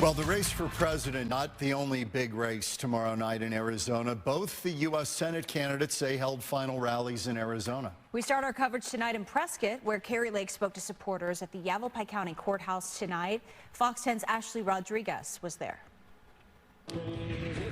Well, the race for president, not the only big race tomorrow night in Arizona. Both the U.S. Senate candidates say held final rallies in Arizona. We start our coverage tonight in Prescott, where Kari Lake spoke to supporters at the Yavapai County Courthouse tonight. Fox 10's Ashley Rodriguez was there.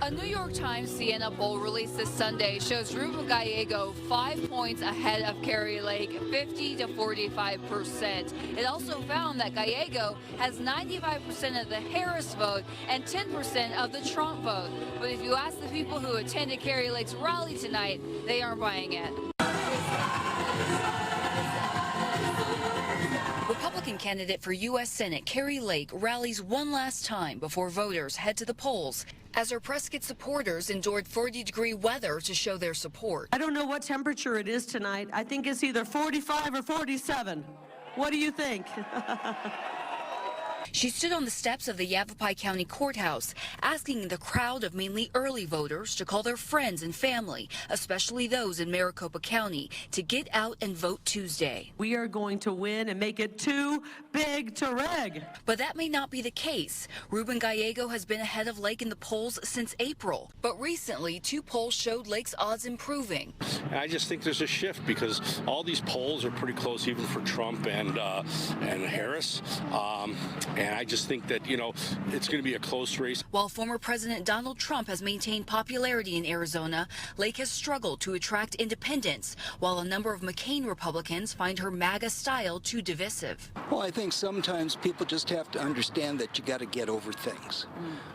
A New York Times Siena poll released this Sunday shows Ruben Gallego 5 points ahead of Kari Lake, 50 to 45%. It also found that Gallego has 95% of the Harris vote and 10% of the Trump vote. But if you ask the people who attended Kari Lake's rally tonight, they aren't buying it. Republican candidate for U.S. Senate Kari Lake rallies one last time before voters head to the polls as her Prescott supporters endured 40-degree weather to show their support. I don't know what temperature it is tonight. I think it's either 45 or 47. What do you think? She stood on the steps of the Yavapai County Courthouse, asking the crowd of mainly early voters to call their friends and family, especially those in Maricopa County, to get out and vote Tuesday. We are going to win and make it too big to reg. But that may not be the case. Ruben Gallego has been ahead of Lake in the polls since April. But recently, 2 polls showed Lake's odds improving. I just think there's a shift because all these polls are pretty close, even for Trump and Harris. And I just think that, it's going to be a close race. While former President Donald Trump has maintained popularity in Arizona, Lake has struggled to attract independents, while a number of McCain Republicans find her MAGA-style too divisive. Well, I think sometimes people just have to understand that you got to get over things.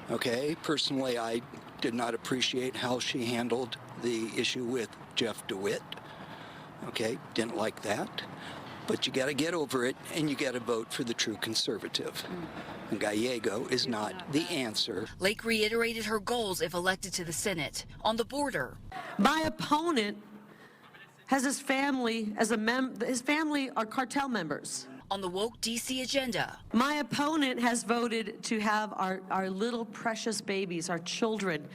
Okay? Personally, I did not appreciate how she handled the issue with Jeff DeWitt. Okay? Didn't like that. But you got to get over it, and you got to vote for the true conservative. And Gallego is not the answer. Lake reiterated her goals if elected to the Senate. On the border, My opponent has his family his family are cartel members. On the woke D.C. agenda, My opponent has voted to have our little precious babies, our children,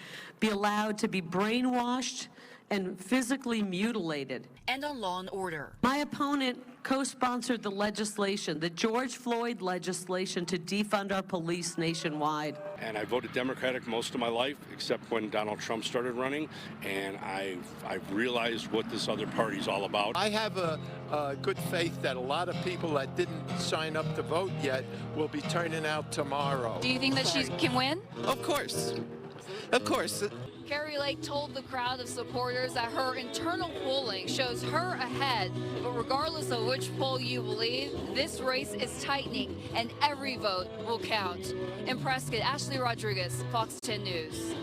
be allowed to be brainwashed and physically mutilated. And on law and order. My opponent co-sponsored the legislation, the George Floyd legislation, to defund our police nationwide. And I voted Democratic most of my life, except when Donald Trump started running, and I've realized what this other party's all about. I have a good faith that a lot of people that didn't sign up to vote yet will be turning out tomorrow. Do you think that she can win? Of course. Of course. Kari Lake told the crowd of supporters that her internal polling shows her ahead, but regardless of which poll you believe, this race is tightening and every vote will count. In Prescott, Ashley Rodriguez, Fox 10 News.